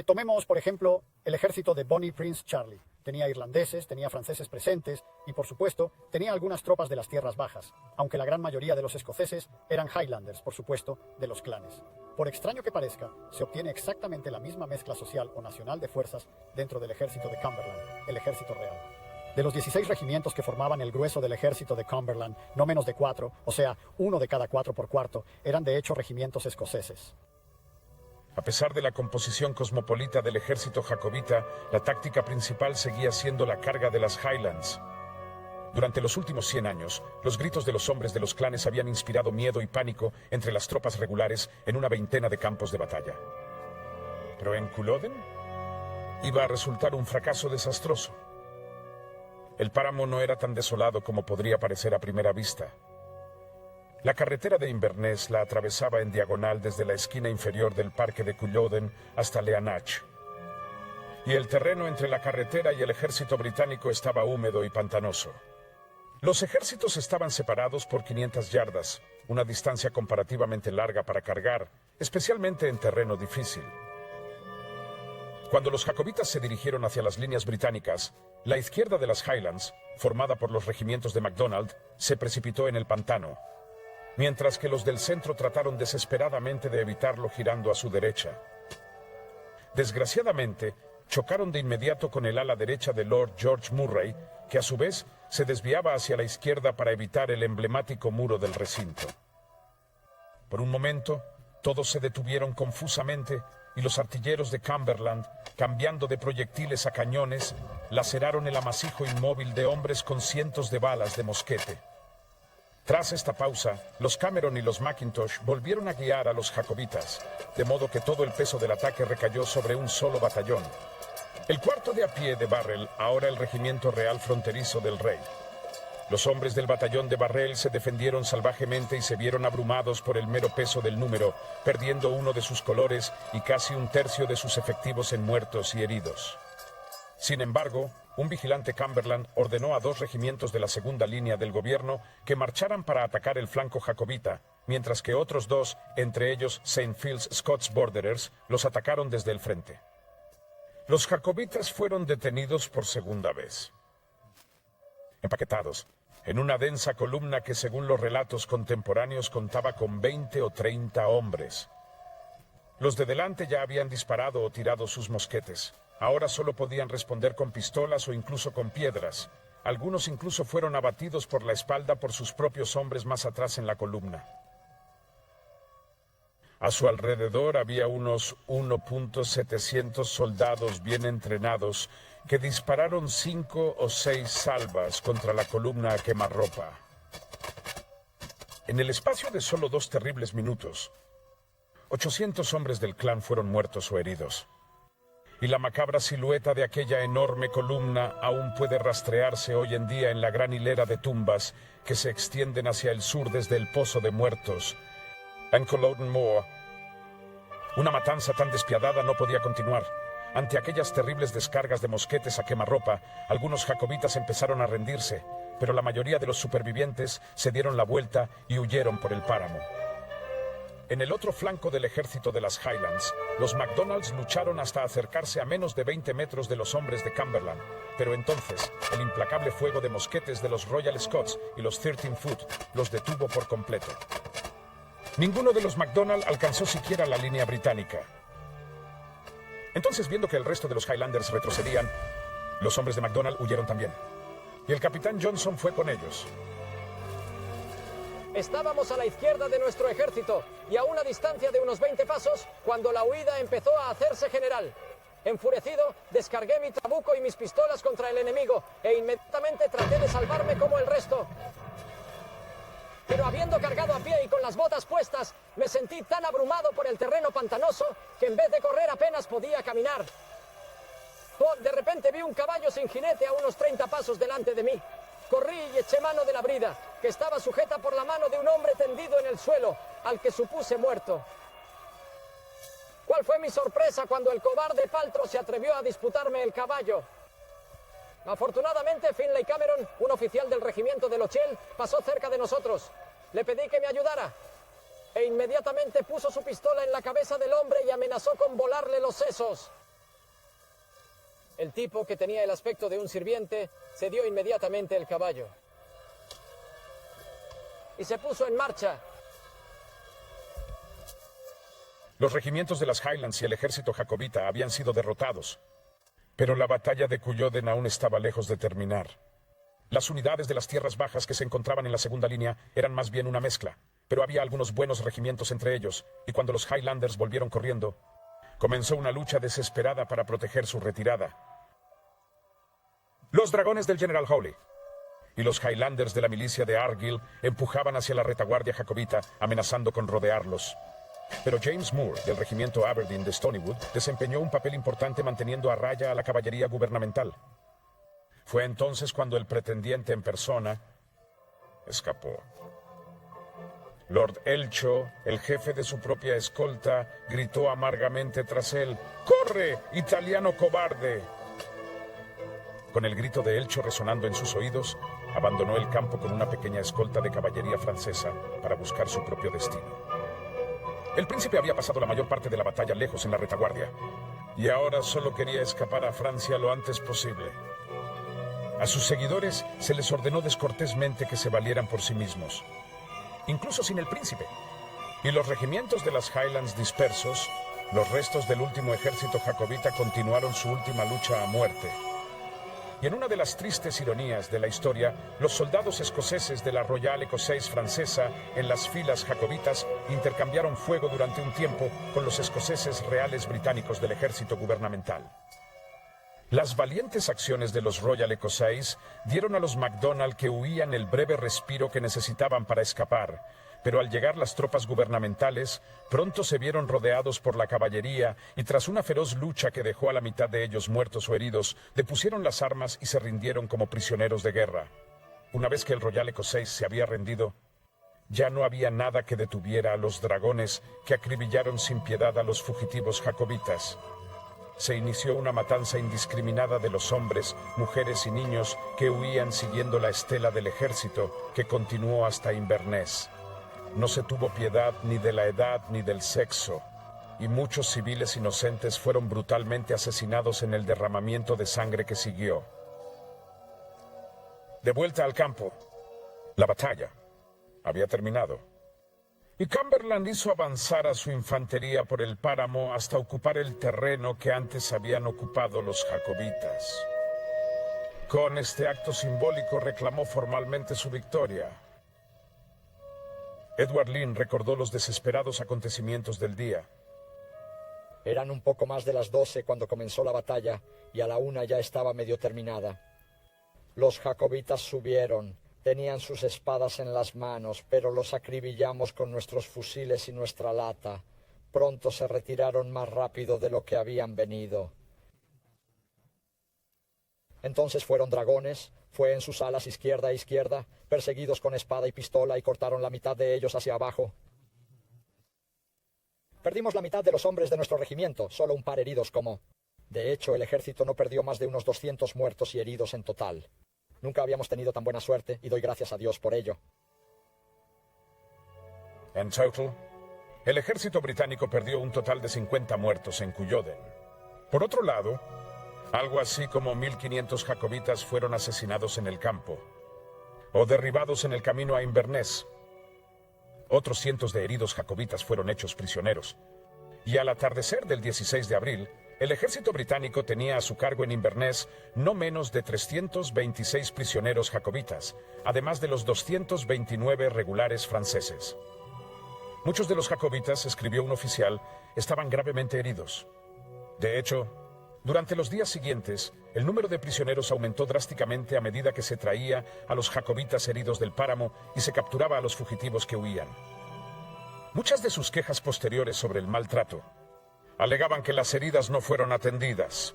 Tomemos, por ejemplo, el ejército de Bonnie Prince Charlie. Tenía irlandeses, tenía franceses presentes y, por supuesto, tenía algunas tropas de las tierras bajas, aunque la gran mayoría de los escoceses eran Highlanders, por supuesto, de los clanes. Por extraño que parezca, se obtiene exactamente la misma mezcla social o nacional de fuerzas dentro del ejército de Cumberland, el ejército real. De los 16 regimientos que formaban el grueso del ejército de Cumberland, no menos de 4, o sea, 1 de cada 4 por cuarto, eran de hecho regimientos escoceses. A pesar de la composición cosmopolita del ejército jacobita, la táctica principal seguía siendo la carga de las Highlands. Durante los últimos 100 años, los gritos de los hombres de los clanes habían inspirado miedo y pánico entre las tropas regulares en una veintena de campos de batalla. Pero en Culloden iba a resultar un fracaso desastroso. El páramo no era tan desolado como podría parecer a primera vista. La carretera de Inverness la atravesaba en diagonal desde la esquina inferior del parque de Culloden hasta Leanach. Y el terreno entre la carretera y el ejército británico estaba húmedo y pantanoso. Los ejércitos estaban separados por 500 yardas, una distancia comparativamente larga para cargar, especialmente en terreno difícil. Cuando los jacobitas se dirigieron hacia las líneas británicas, la izquierda de las Highlands, formada por los regimientos de MacDonald, se precipitó en el pantano, mientras que los del centro trataron desesperadamente de evitarlo girando a su derecha. Desgraciadamente, chocaron de inmediato con el ala derecha de Lord George Murray, que a su vez se desviaba hacia la izquierda para evitar el emblemático muro del recinto. Por un momento, todos se detuvieron confusamente y los artilleros de Cumberland, cambiando de proyectiles a cañones, laceraron el amasijo inmóvil de hombres con cientos de balas de mosquete. Tras esta pausa, los Cameron y los McIntosh volvieron a guiar a los jacobitas, de modo que todo el peso del ataque recayó sobre un solo batallón. El cuarto de a pie de Barrel, ahora el Regimiento Real Fronterizo del Rey. Los hombres del batallón de Barrel se defendieron salvajemente y se vieron abrumados por el mero peso del número, perdiendo uno de sus colores y casi un tercio de sus efectivos en muertos y heridos. Sin embargo, un vigilante Cumberland ordenó a 2 regimientos de la segunda línea del gobierno que marcharan para atacar el flanco jacobita, mientras que otros 2, entre ellos St. Phil's Scots Borderers, los atacaron desde el frente. Los jacobitas fueron detenidos por segunda vez. Empaquetados, en una densa columna que según los relatos contemporáneos contaba con 20 o 30 hombres. Los de delante ya habían disparado o tirado sus mosquetes. Ahora solo podían responder con pistolas o incluso con piedras. Algunos incluso fueron abatidos por la espalda por sus propios hombres más atrás en la columna. A su alrededor había unos 1.700 soldados bien entrenados que dispararon 5 o 6 salvas contra la columna a quemarropa. En el espacio de solo 2 terribles minutos, 800 hombres del clan fueron muertos o heridos. Y la macabra silueta de aquella enorme columna aún puede rastrearse hoy en día en la gran hilera de tumbas que se extienden hacia el sur desde el Pozo de Muertos, en Culloden Moor. Una matanza tan despiadada no podía continuar. Ante aquellas terribles descargas de mosquetes a quemarropa, algunos jacobitas empezaron a rendirse, pero la mayoría de los supervivientes se dieron la vuelta y huyeron por el páramo. En el otro flanco del ejército de las Highlands, los MacDonalds lucharon hasta acercarse a menos de 20 metros de los hombres de Cumberland, pero entonces el implacable fuego de mosquetes de los Royal Scots y los 13 Foot los detuvo por completo. Ninguno de los MacDonald alcanzó siquiera la línea británica. Entonces, viendo que el resto de los Highlanders retrocedían, los hombres de MacDonald huyeron también. Y el capitán Johnson fue con ellos. Estábamos a la izquierda de nuestro ejército y a una distancia de unos 20 pasos cuando la huida empezó a hacerse general. Enfurecido, descargué mi trabuco y mis pistolas contra el enemigo e inmediatamente traté de salvarme como el resto. Pero habiendo cargado a pie y con las botas puestas, me sentí tan abrumado por el terreno pantanoso que en vez de correr apenas podía caminar. De repente vi un caballo sin jinete a unos 30 pasos delante de mí. Corrí y eché mano de la brida, que estaba sujeta por la mano de un hombre tendido en el suelo, al que supuse muerto. ¿Cuál fue mi sorpresa cuando el cobarde Paltrow se atrevió a disputarme el caballo? Afortunadamente, Finlay Cameron, un oficial del regimiento de Lochel, pasó cerca de nosotros. Le pedí que me ayudara, e inmediatamente puso su pistola en la cabeza del hombre y amenazó con volarle los sesos. El tipo, que tenía el aspecto de un sirviente, cedió inmediatamente el caballo. Y se puso en marcha. Los regimientos de las Highlands y el ejército jacobita habían sido derrotados, pero la batalla de Culloden aún estaba lejos de terminar. Las unidades de las tierras bajas que se encontraban en la segunda línea eran más bien una mezcla, pero había algunos buenos regimientos entre ellos, y cuando los Highlanders volvieron corriendo, comenzó una lucha desesperada para proteger su retirada. Los dragones del General Hawley y los Highlanders de la milicia de Argyll empujaban hacia la retaguardia jacobita, amenazando con rodearlos. Pero James Moore, del regimiento Aberdeen de Stonywood, desempeñó un papel importante manteniendo a raya a la caballería gubernamental. Fue entonces cuando el pretendiente en persona escapó. Lord Elcho, el jefe de su propia escolta, gritó amargamente tras él: ¡Corre, italiano cobarde! Con el grito de Elcho resonando en sus oídos, abandonó el campo con una pequeña escolta de caballería francesa para buscar su propio destino. El príncipe había pasado la mayor parte de la batalla lejos en la retaguardia, y ahora solo quería escapar a Francia lo antes posible. A sus seguidores se les ordenó descortésmente que se valieran por sí mismos, incluso sin el príncipe, y los regimientos de las Highlands dispersos, los restos del último ejército jacobita, continuaron su última lucha a muerte. Y en una de las tristes ironías de la historia, los soldados escoceses de la Royal Écossaise francesa en las filas jacobitas intercambiaron fuego durante un tiempo con los escoceses reales británicos del ejército gubernamental. Las valientes acciones de los Royal Écossaise dieron a los MacDonald que huían el breve respiro que necesitaban para escapar, pero al llegar las tropas gubernamentales, pronto se vieron rodeados por la caballería y tras una feroz lucha que dejó a la mitad de ellos muertos o heridos, depusieron las armas y se rindieron como prisioneros de guerra. Una vez que el Royal Écossaise se había rendido, ya no había nada que detuviera a los dragones que acribillaron sin piedad a los fugitivos jacobitas. Se inició una matanza indiscriminada de los hombres, mujeres y niños que huían siguiendo la estela del ejército, que continuó hasta Inverness. No se tuvo piedad ni de la edad ni del sexo, y muchos civiles inocentes fueron brutalmente asesinados en el derramamiento de sangre que siguió. De vuelta al campo, la batalla había terminado, y Cumberland hizo avanzar a su infantería por el páramo hasta ocupar el terreno que antes habían ocupado los jacobitas. Con este acto simbólico reclamó formalmente su victoria. Edward Lynn recordó los desesperados acontecimientos del día. Eran un poco más de las 12 cuando comenzó la batalla y a la 1 ya estaba medio terminada. Los jacobitas subieron, tenían sus espadas en las manos, pero los acribillamos con nuestros fusiles y nuestra lata. Pronto se retiraron más rápido de lo que habían venido. Entonces fueron dragones, fue en sus alas izquierda e izquierda, perseguidos con espada y pistola, y cortaron la mitad de ellos hacia abajo. Perdimos la mitad de los hombres de nuestro regimiento, solo un par heridos como... De hecho, el ejército no perdió más de unos 200 muertos y heridos en total. Nunca habíamos tenido tan buena suerte, y doy gracias a Dios por ello. En total, el ejército británico perdió un total de 50 muertos en Culloden. Por otro lado, algo así como 1.500 jacobitas fueron asesinados en el campo, o derribados en el camino a Inverness. Otros cientos de heridos jacobitas fueron hechos prisioneros. Y al atardecer del 16 de abril, el ejército británico tenía a su cargo en Inverness no menos de 326 prisioneros jacobitas, además de los 229 regulares franceses. Muchos de los jacobitas, escribió un oficial, estaban gravemente heridos. De hecho, durante los días siguientes, el número de prisioneros aumentó drásticamente a medida que se traía a los jacobitas heridos del páramo y se capturaba a los fugitivos que huían. Muchas de sus quejas posteriores sobre el maltrato alegaban que las heridas no fueron atendidas.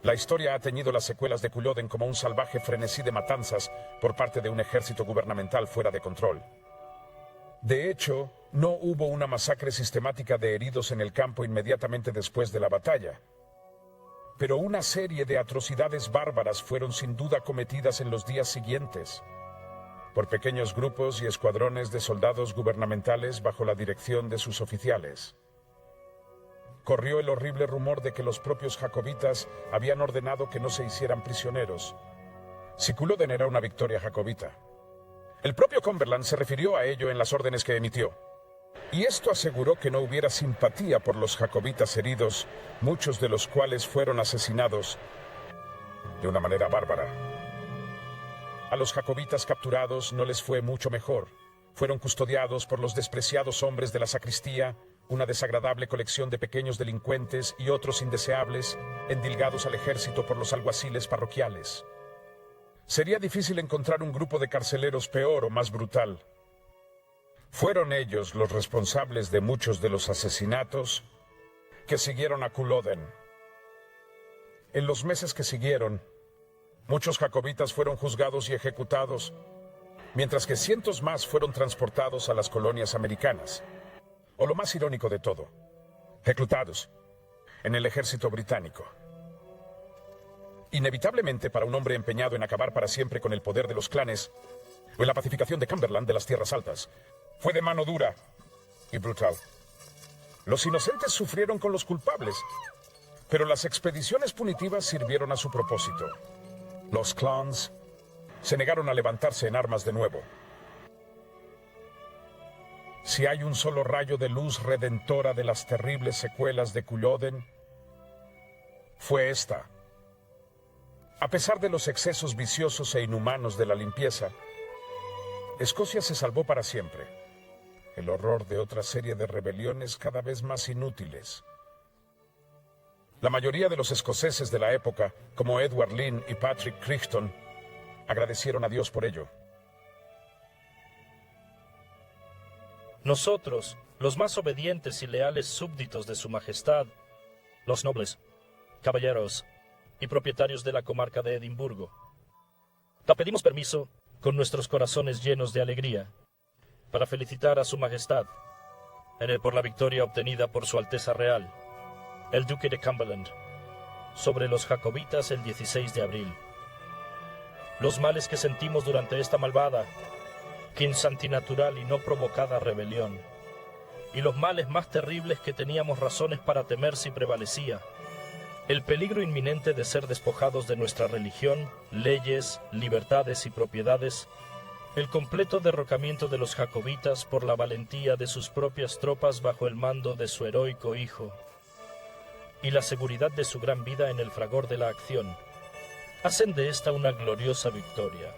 La historia ha teñido las secuelas de Culloden como un salvaje frenesí de matanzas por parte de un ejército gubernamental fuera de control. De hecho, no hubo una masacre sistemática de heridos en el campo inmediatamente después de la batalla. Pero una serie de atrocidades bárbaras fueron sin duda cometidas en los días siguientes, por pequeños grupos y escuadrones de soldados gubernamentales bajo la dirección de sus oficiales. Corrió el horrible rumor de que los propios jacobitas habían ordenado que no se hicieran prisioneros. Si Culloden era una victoria jacobita. El propio Cumberland se refirió a ello en las órdenes que emitió. Y esto aseguró que no hubiera simpatía por los jacobitas heridos, muchos de los cuales fueron asesinados de una manera bárbara. A los jacobitas capturados no les fue mucho mejor. Fueron custodiados por los despreciados hombres de la sacristía una desagradable colección de pequeños delincuentes y otros indeseables endilgados al ejército por los alguaciles parroquiales. Sería difícil encontrar un grupo de carceleros peor o más brutal. Fueron ellos los responsables de muchos de los asesinatos que siguieron a Culloden. En los meses que siguieron, muchos jacobitas fueron juzgados y ejecutados, mientras que cientos más fueron transportados a las colonias americanas. O lo más irónico de todo, reclutados en el ejército británico. Inevitablemente, para un hombre empeñado en acabar para siempre con el poder de los clanes o en la pacificación de Cumberland de las Tierras Altas, fue de mano dura y brutal. Los inocentes sufrieron con los culpables, pero las expediciones punitivas sirvieron a su propósito. Los clans se negaron a levantarse en armas de nuevo. Si hay un solo rayo de luz redentora de las terribles secuelas de Culloden, fue esta. A pesar de los excesos viciosos e inhumanos de la limpieza, Escocia se salvó para siempre. El horror de otra serie de rebeliones cada vez más inútiles. La mayoría de los escoceses de la época, como Edward Lynn y Patrick Crichton, agradecieron a Dios por ello. Nosotros, los más obedientes y leales súbditos de su majestad, los nobles, caballeros y propietarios de la comarca de Edimburgo, te pedimos permiso, con nuestros corazones llenos de alegría, para felicitar a su majestad por la victoria obtenida por su Alteza Real, el Duque de Cumberland, sobre los jacobitas el 16 de abril. Los males que sentimos durante esta malvada, antinatural y no provocada rebelión, y los males más terribles que teníamos razones para temer si prevalecía, el peligro inminente de ser despojados de nuestra religión, leyes, libertades y propiedades, el completo derrocamiento de los jacobitas por la valentía de sus propias tropas bajo el mando de su heroico hijo, y la seguridad de su gran vida en el fragor de la acción, hacen de esta una gloriosa victoria.